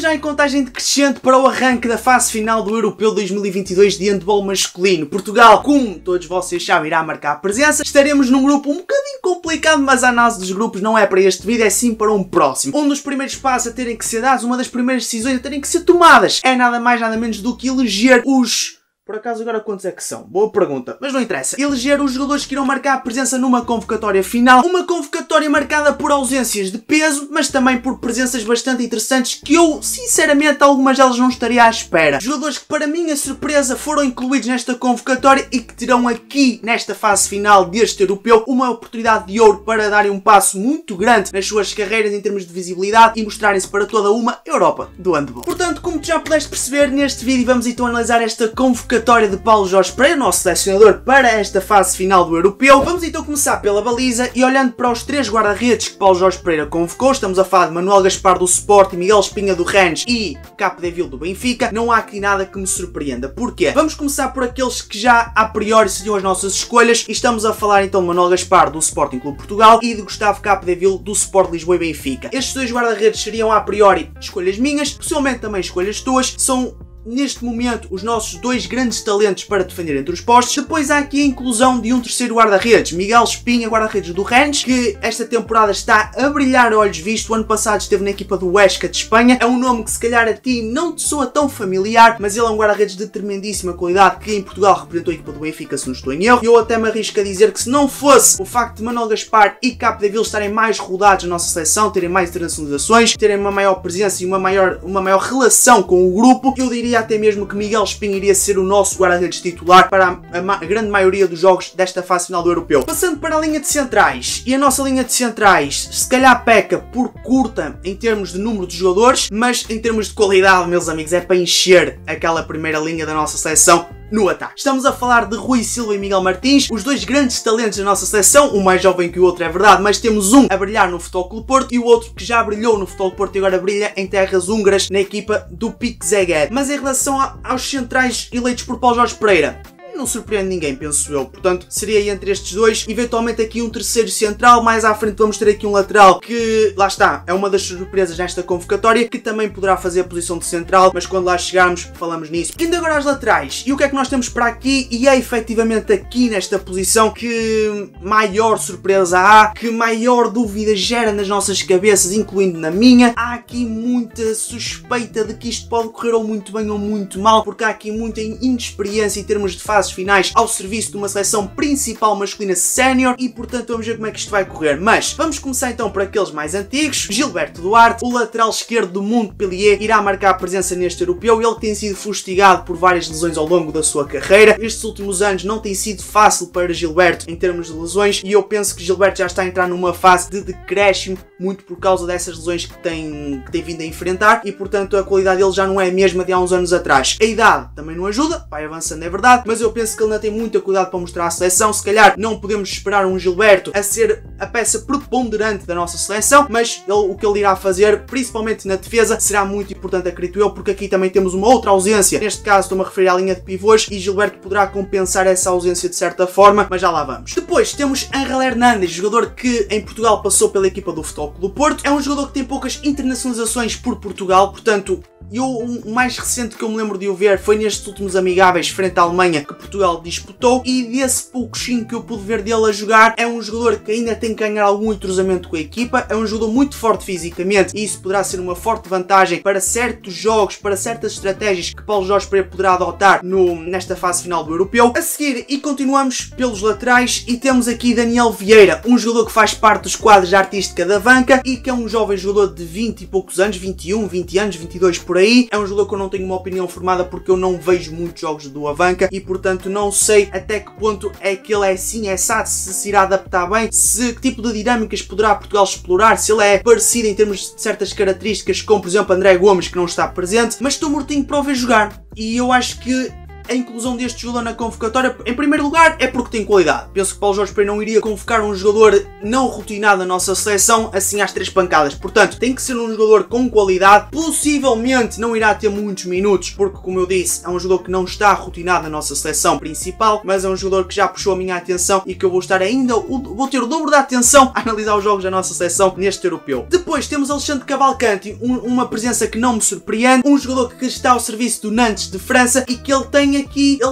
Estamos já em contagem decrescente para o arranque da fase final do Europeu 2022 de handball masculino. Portugal, como todos vocês sabem, irá marcar presença. Estaremos num grupo um bocadinho complicado, mas a análise dos grupos não é para este vídeo, é sim para um próximo. Um dos primeiros passos a terem que ser dados, uma das primeiras decisões a terem que ser tomadas, é nada mais nada menos do que eleger os... Por acaso agora quantos é que são? Boa pergunta, mas não interessa. Eleger os jogadores que irão marcar a presença numa convocatória final. Uma convocatória marcada por ausências de peso, mas também por presenças bastante interessantes que eu, sinceramente, algumas delas não estaria à espera. Jogadores que, para minha surpresa, foram incluídos nesta convocatória e que terão aqui, nesta fase final deste europeu, uma oportunidade de ouro para darem um passo muito grande nas suas carreiras em termos de visibilidade e mostrarem-se para toda uma Europa do handball. Portanto, como tu já pudeste perceber, neste vídeo vamos então analisar esta convocatória de Paulo Jorge Pereira, nosso selecionador, para esta fase final do europeu. Vamos então começar pela baliza e olhando para os três guarda-redes que Paulo Jorge Pereira convocou, estamos a falar de Manuel Gaspar do Sporting, Miguel Espinha do Rennes e Capdeville do Benfica. Não há aqui nada que me surpreenda. Porquê? Vamos começar por aqueles que já a priori seriam as nossas escolhas e estamos a falar então de Manuel Gaspar do Sporting Clube Portugal e de Gustavo Capdeville do Sport Lisboa e Benfica. Estes dois guarda-redes seriam a priori escolhas minhas, possivelmente também escolhas tuas. São neste momento os nossos dois grandes talentos para defender entre os postos. Depois há aqui a inclusão de um terceiro guarda-redes, Miguel Espinha, guarda-redes do Rennes, que esta temporada está a brilhar a olhos vistos. O ano passado esteve na equipa do Huesca de Espanha. É um nome que se calhar a ti não te soa tão familiar, mas ele é um guarda-redes de tremendíssima qualidade que em Portugal representou a equipa do Benfica, se não estou em erro. Eu até me arrisco a dizer que se não fosse o facto de Manuel Gaspar e Capdeville estarem mais rodados na nossa seleção, terem mais internacionalizações, terem uma maior presença e uma maior relação com o grupo, eu diria até mesmo que Miguel Espinha iria ser o nosso guarda-redes titular para a grande maioria dos jogos desta fase final do europeu. Passando para a linha de centrais, e a nossa linha de centrais se calhar peca por curta em termos de número de jogadores, mas em termos de qualidade, meus amigos, é para encher aquela primeira linha da nossa seleção no ataque. Estamos a falar de Rui Silva e Miguel Martins, os dois grandes talentos da nossa seleção, um mais jovem que o outro é verdade, mas temos um a brilhar no Futebol Clube Porto e o outro que já brilhou no Futebol Porto e agora brilha em terras húngaras na equipa do PIK Szeged. Mas em relação aos centrais eleitos por Paulo Jorge Pereira, não surpreende ninguém, penso eu. Portanto, seria entre estes dois, eventualmente aqui um terceiro central, mais à frente vamos ter aqui um lateral que, lá está, é uma das surpresas nesta convocatória, que também poderá fazer a posição de central, mas quando lá chegarmos falamos nisso. Indo agora às laterais, e o que é que nós temos para aqui? E é efetivamente aqui nesta posição que maior surpresa há, que maior dúvida gera nas nossas cabeças, incluindo na minha. Há aqui muita suspeita de que isto pode correr ou muito bem ou muito mal, porque há aqui muita inexperiência em termos de fases finais ao serviço de uma seleção principal masculina sénior e portanto vamos ver como é que isto vai correr. Mas vamos começar então por aqueles mais antigos. Gilberto Duarte, o lateral esquerdo do Montpellier, irá marcar a presença neste europeu. Ele tem sido fustigado por várias lesões ao longo da sua carreira. Estes últimos anos não tem sido fácil para Gilberto em termos de lesões e eu penso que Gilberto já está a entrar numa fase de decréscimo, muito por causa dessas lesões que tem vindo a enfrentar e portanto a qualidade dele já não é a mesma de há uns anos atrás. A idade também não ajuda, vai avançando é verdade, mas eu penso que ele ainda tem muita cuidado para mostrar à seleção. Se calhar não podemos esperar um Gilberto a ser a peça preponderante da nossa seleção, mas o que ele irá fazer, principalmente na defesa, será muito importante, acredito eu, porque aqui também temos uma outra ausência. Neste caso estou-me a referir à linha de pivôs e Gilberto poderá compensar essa ausência de certa forma, mas já lá vamos. Depois temos Ángel Hernández, jogador que em Portugal passou pela equipa do Futebol Clube Porto. É um jogador que tem poucas internacionalizações por Portugal, portanto o mais recente que eu me lembro de o ver foi nestes últimos amigáveis frente à Alemanha que Portugal disputou e desse pouquinho que eu pude ver dele a jogar, é um jogador que ainda tem que ganhar algum entrosamento com a equipa, é um jogador muito forte fisicamente e isso poderá ser uma forte vantagem para certos jogos, para certas estratégias que Paulo Jorge Pereira poderá adotar nesta fase final do europeu. A seguir, e continuamos pelos laterais e temos aqui Daniel Vieira, um jogador que faz parte dos quadros de artística da Vanca e que é um jovem jogador de 20 e poucos anos, 21, 20 anos, 22 por aí. É um jogador que eu não tenho uma opinião formada porque eu não vejo muitos jogos do Avanca e portanto não sei até que ponto é que ele é assim, é assado, se irá adaptar bem, que tipo de dinâmicas poderá Portugal explorar, se ele é parecido em termos de certas características como por exemplo André Gomes que não está presente, mas estou mortinho para o ver jogar e eu acho que a inclusão deste jogador na convocatória, em primeiro lugar, é porque tem qualidade. Penso que Paulo Jorge Pereira não iria convocar um jogador não rotinado na nossa seleção assim às 3 pancadas. Portanto, tem que ser um jogador com qualidade. Possivelmente não irá ter muitos minutos, porque, como eu disse, é um jogador que não está rotinado na nossa seleção principal, mas é um jogador que já puxou a minha atenção e que eu vou estar ainda, vou ter o dobro da atenção a analisar os jogos da nossa seleção neste europeu. Depois temos Alexandre Cavalcanti, uma presença que não me surpreende, um jogador que está ao serviço do Nantes de França e que ele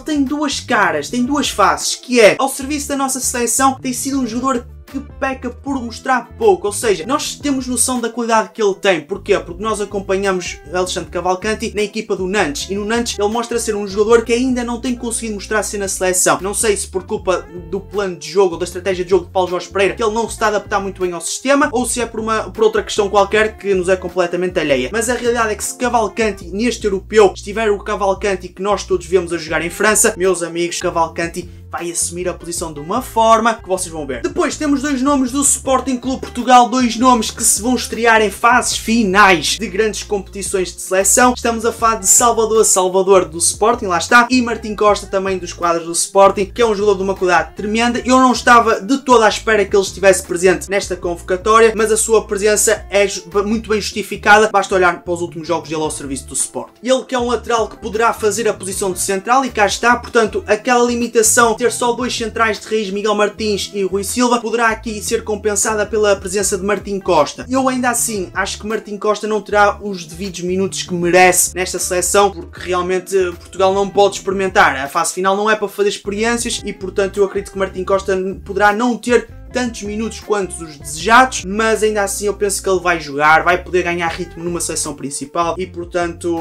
tem duas caras, tem duas faces, que é, ao serviço da nossa seleção, tem sido um jogador que peca por mostrar pouco, ou seja, nós temos noção da qualidade que ele tem. Porquê? Porque nós acompanhamos Alexandre Cavalcanti na equipa do Nantes, e no Nantes ele mostra ser um jogador que ainda não tem conseguido mostrar-se na seleção. Não sei se por culpa do plano de jogo ou da estratégia de jogo de Paulo Jorge Pereira, que ele não se está a adaptar muito bem ao sistema, ou se é por outra questão qualquer que nos é completamente alheia. Mas a realidade é que se Cavalcanti neste europeu estiver o Cavalcanti que nós todos vemos a jogar em França, meus amigos, Cavalcanti vai assumir a posição de uma forma que vocês vão ver. Depois temos dois nomes do Sporting Clube Portugal, dois nomes que se vão estrear em fases finais de grandes competições de seleção. Estamos a falar de Salvador do Sporting, lá está, e Martim Costa também dos quadros do Sporting, que é um jogador de uma qualidade tremenda. Eu não estava de toda à espera que ele estivesse presente nesta convocatória, mas a sua presença é muito bem justificada, basta olhar para os últimos jogos dele ao serviço do Sporting. Ele que é um lateral que poderá fazer a posição de central, e cá está, portanto, aquela limitação ter só dois centrais de raiz, Miguel Martins e Rui Silva, poderá aqui ser compensada pela presença de Martim Costa. Eu ainda assim acho que Martim Costa não terá os devidos minutos que merece nesta seleção, porque realmente Portugal não pode experimentar. A fase final não é para fazer experiências e, portanto, eu acredito que Martim Costa poderá não ter tantos minutos quanto os desejados, mas ainda assim eu penso que ele vai jogar, vai poder ganhar ritmo numa seleção principal e, portanto,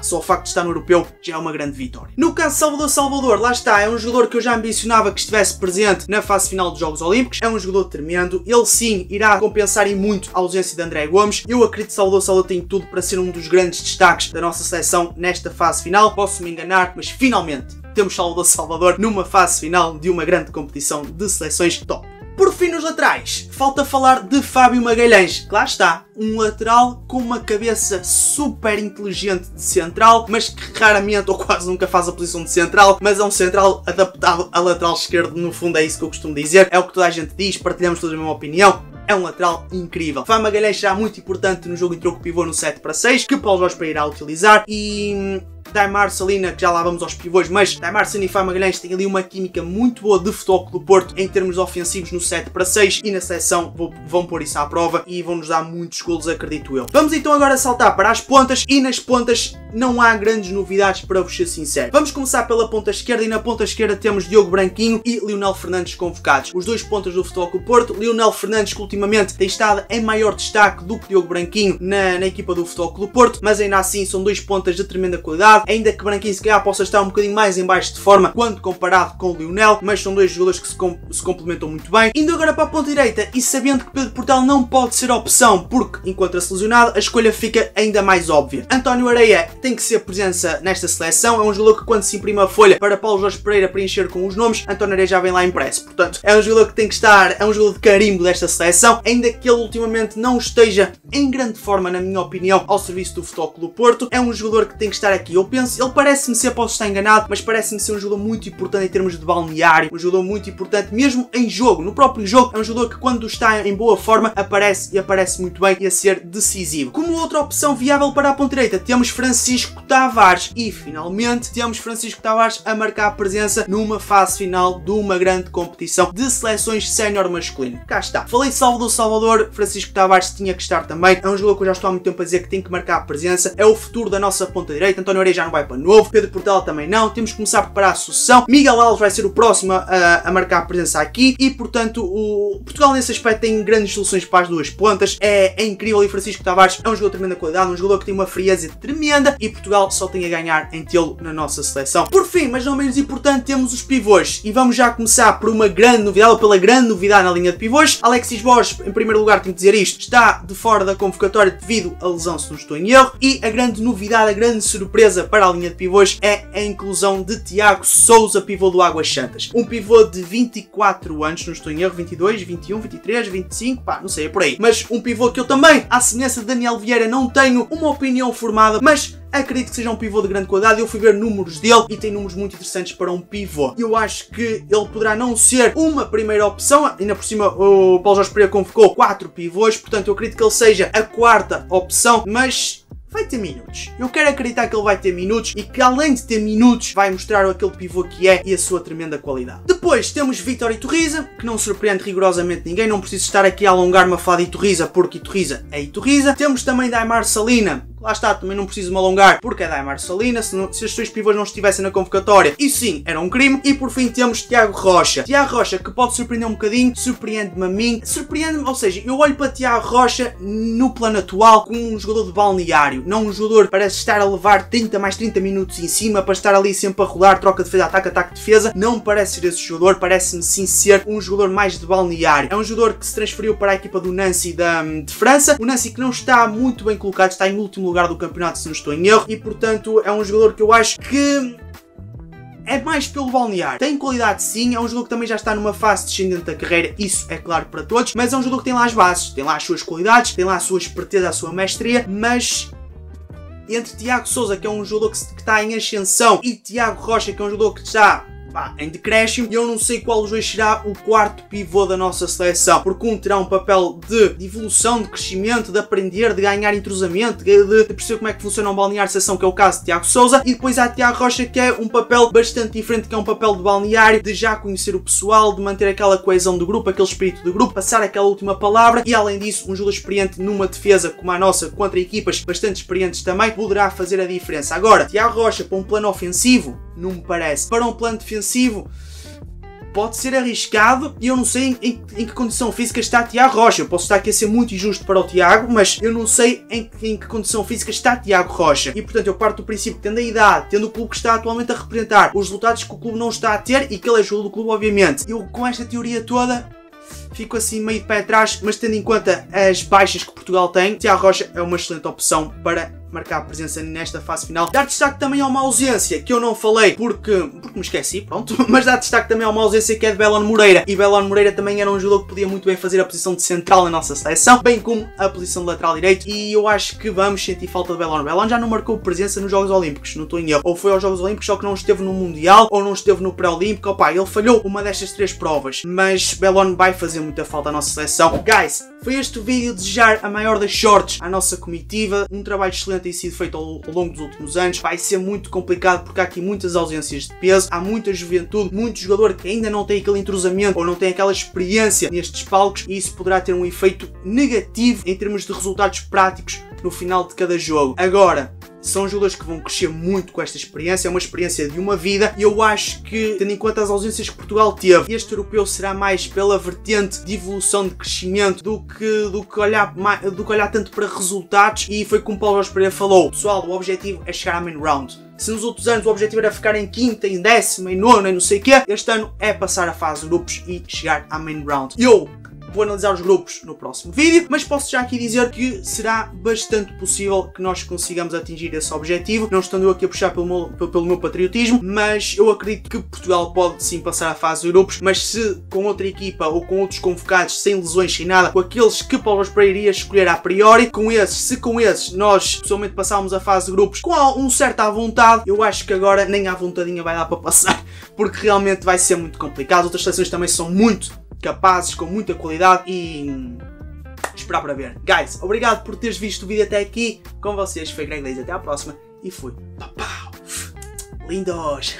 só o facto de estar no europeu já é uma grande vitória. No caso de Salvador, lá está, é um jogador que eu já ambicionava que estivesse presente na fase final dos Jogos Olímpicos, é um jogador tremendo, ele sim irá compensar em muito a ausência de André Gomes. Eu acredito que Salvador tem tudo para ser um dos grandes destaques da nossa seleção nesta fase final, posso me enganar, mas finalmente temos Salvador numa fase final de uma grande competição de seleções top. Por fim, nos laterais, falta falar de Fábio Magalhães, que lá está, um lateral com uma cabeça super inteligente de central, mas que raramente ou quase nunca faz a posição de central, mas é um central adaptado a lateral esquerdo, no fundo é isso que eu costumo dizer, é o que toda a gente diz, partilhamos toda a mesma opinião. É um lateral incrível. Fábio Magalhães será muito importante no jogo em troco pivô no 7-6, que Paulo Jorge Pereira irá utilizar, e Daimar Salina, que já lá vamos aos pivôs, mas Daimar Salina e Fábio Magalhães têm ali uma química muito boa de Futebol Clube do Porto em termos ofensivos no 7-6, e na seleção vão pôr isso à prova e vão nos dar muitos golos, acredito eu. Vamos então agora saltar para as pontas, e nas pontas não há grandes novidades, para vos ser sincero. Vamos começar pela ponta esquerda, e na ponta esquerda temos Diogo Branquinho e Lionel Fernandes convocados. Os dois pontas do Futebol Clube do Porto, Lionel Fernandes que ultimamente tem estado em maior destaque do que Diogo Branquinho na equipa do Futebol Clube do Porto, mas ainda assim são dois pontas de tremenda qualidade, ainda que Branquinho se calhar possa estar um bocadinho mais em baixo de forma quando comparado com o Lionel, mas são dois jogadores que se complementam muito bem. Indo agora para a ponta direita, e sabendo que Pedro Portal não pode ser opção porque encontra-se lesionado, a escolha fica ainda mais óbvia. António Areia tem que ser presença nesta seleção, é um jogador que quando se imprime a folha para Paulo Jorge Pereira preencher com os nomes, António Areia já vem lá impresso, portanto é um jogador que tem que estar, é um jogador de carimbo desta seleção, ainda que ele ultimamente não esteja em grande forma, na minha opinião, ao serviço do Futebol Clube do Porto, é um jogador que tem que estar aqui. Eu penso, ele parece-me ser, posso estar enganado, mas parece-me ser um jogador muito importante em termos de balneário, um jogador muito importante mesmo em jogo, no próprio jogo, é um jogador que quando está em boa forma aparece, e aparece muito bem, e a ser decisivo. Como outra opção viável para a ponta direita, temos Francisco Tavares, e finalmente temos Francisco Tavares a marcar a presença numa fase final de uma grande competição de seleções sénior masculino. Cá está. Falei de Salvador, Francisco Tavares tinha que estar também, é um jogador que eu já estou há muito tempo a dizer que tem que marcar a presença, é o futuro da nossa ponta direita. António Areia já não vai para novo, Pedro Portal também não, temos que começar a preparar a sucessão, Miguel Alves vai ser o próximo a marcar a presença aqui, e portanto o Portugal nesse aspecto tem grandes soluções para as duas pontas, é incrível, e Francisco Tavares é um jogador de tremenda qualidade, um jogador que tem uma frieza tremenda, e Portugal só tem a ganhar em tê-lo na nossa seleção. Por fim, mas não menos importante, temos os pivôs, e vamos já começar por uma grande novidade, ou pela grande novidade na linha de pivôs. Alexis Borges, em primeiro lugar tenho que dizer isto, está de fora da convocatória devido à lesão, se não estou em erro, e a grande novidade, a grande surpresa para a linha de pivôs é a inclusão de Tiago Sousa, pivô do Águas Santas. Um pivô de 24 anos, não estou em erro, 22, 21, 23, 25, não sei, é por aí. Mas um pivô que eu também, à semelhança de Daniel Vieira, não tenho uma opinião formada, mas acredito que seja um pivô de grande qualidade. Eu fui ver números dele e tem números muito interessantes para um pivô. Eu acho que ele poderá não ser uma primeira opção, ainda por cima o Paulo Jorge Pereira convocou 4 pivôs, portanto eu acredito que ele seja a 4ª opção, mas vai ter minutos. Eu quero acreditar que ele vai ter minutos e que além de ter minutos vai mostrar aquele pivô que é e a sua tremenda qualidade. Depois temos Vítor Iturriza, que não surpreende rigorosamente ninguém, não preciso estar aqui a alongar-me a falar de Iturriza porque Iturriza é Iturriza. Temos também Daimar Salina, lá está, também não preciso me alongar porque é Daimar Salina, se os seus pivôs não estivessem na convocatória, isso sim, era um crime. E por fim temos Tiago Rocha. Tiago Rocha, que pode surpreender um bocadinho, surpreende-me a mim, surpreende-me, ou seja, eu olho para Tiago Rocha no plano atual como um jogador de balneário, não um jogador para estar a levar 30 mais 30 minutos em cima, para estar ali sempre a rolar, troca de defesa, ataque, ataque, defesa. Não me parece ser esse jogador, parece-me sim ser um jogador mais de balneário. É um jogador que se transferiu para a equipa do Nancy de França, o Nancy que não está muito bem colocado, está em último lugar do campeonato se não estou em erro, e portanto é um jogador que eu acho que é mais pelo balneário. Tem qualidade sim, é um jogador que também já está numa fase descendente da carreira, isso é claro para todos, mas é um jogador que tem lá as bases, tem lá as suas qualidades, tem lá a sua esperteza, a sua mestria, mas entre Tiago Sousa, que é um jogador que está em ascensão, e Tiago Rocha, que é um jogador que está em decréscimo, eu não sei qual dos dois será o 4º pivô da nossa seleção, porque um terá um papel de evolução, de crescimento, de aprender, de ganhar entrosamento, de perceber como é que funciona um balneário de seleção, que é o caso de Tiago Sousa, e depois há Tiago Rocha, que é um papel bastante diferente, que é um papel de balneário, de já conhecer o pessoal, de manter aquela coesão do grupo, aquele espírito do grupo, passar aquela última palavra, e além disso, um jogador experiente numa defesa como a nossa, contra equipas bastante experientes também, poderá fazer a diferença. Agora, Tiago Rocha para um plano ofensivo, não me parece. Para um plano defensivo, pode ser arriscado e eu não sei em que condição física está Tiago Rocha. Eu posso estar aqui a ser muito injusto para o Tiago, mas eu não sei em que condição física está Tiago Rocha. E portanto eu parto do princípio que, tendo a idade, tendo o clube que está atualmente a representar, os resultados que o clube não está a ter e que ele é jogador do clube, obviamente. Eu com esta teoria toda fico assim meio de pé atrás, mas tendo em conta as baixas que Portugal tem, Tiago Rocha é uma excelente opção para marcar a presença nesta fase final. Dar destaque também a uma ausência que eu não falei porque me esqueci, pronto, mas dar destaque também a uma ausência que é de Belon Moreira, e Belon Moreira também era um jogador que podia muito bem fazer a posição de central na nossa seleção, bem como a posição de lateral direito, e eu acho que vamos sentir falta de Belon. Belon já não marcou presença nos Jogos Olímpicos, não estou em erro, ou foi aos Jogos Olímpicos só que não esteve no Mundial, ou não esteve no Pré-Olímpico. Opá, ele falhou uma destas 3 provas, mas Belon vai fazer muita falta à nossa seleção. Guys, foi este o vídeo, desejar a maior das sortes à nossa comitiva, um trabalho excelente tem sido feito ao longo dos últimos anos. Vai ser muito complicado porque há aqui muitas ausências de peso, há muita juventude, muito jogador que ainda não tem aquele entrosamento ou não tem aquela experiência nestes palcos, e isso poderá ter um efeito negativo em termos de resultados práticos no final de cada jogo. Agora, são jogadores que vão crescer muito com esta experiência, é uma experiência de uma vida, e eu acho que, tendo em conta as ausências que Portugal teve, este europeu será mais pela vertente de evolução, de crescimento, do que olhar tanto para resultados. E foi como Paulo Jorge Pereira falou: pessoal, o objetivo é chegar à main round. Se nos outros anos o objetivo era ficar em quinta, em décima, em nona, em não sei o quê, este ano é passar a fase de grupos e chegar à main round. Vou analisar os grupos no próximo vídeo, mas posso já aqui dizer que será bastante possível que nós consigamos atingir esse objetivo, não estando eu aqui a puxar pelo meu patriotismo, mas eu acredito que Portugal pode sim passar a fase de grupos, mas se com outra equipa ou com outros convocados, sem lesões, sem nada, com aqueles que Paulo Jorge Pereira iria escolher a priori, se com esses nós pessoalmente passarmos a fase de grupos com um certo à vontade, eu acho que agora nem à vontadinha vai dar para passar, porque realmente vai ser muito complicado. As outras seleções também são muito capazes, com muita qualidade, e esperar para ver. Guys, obrigado por teres visto o vídeo até aqui. Com vocês foi Greg Leis, até à próxima e fui. Lindos!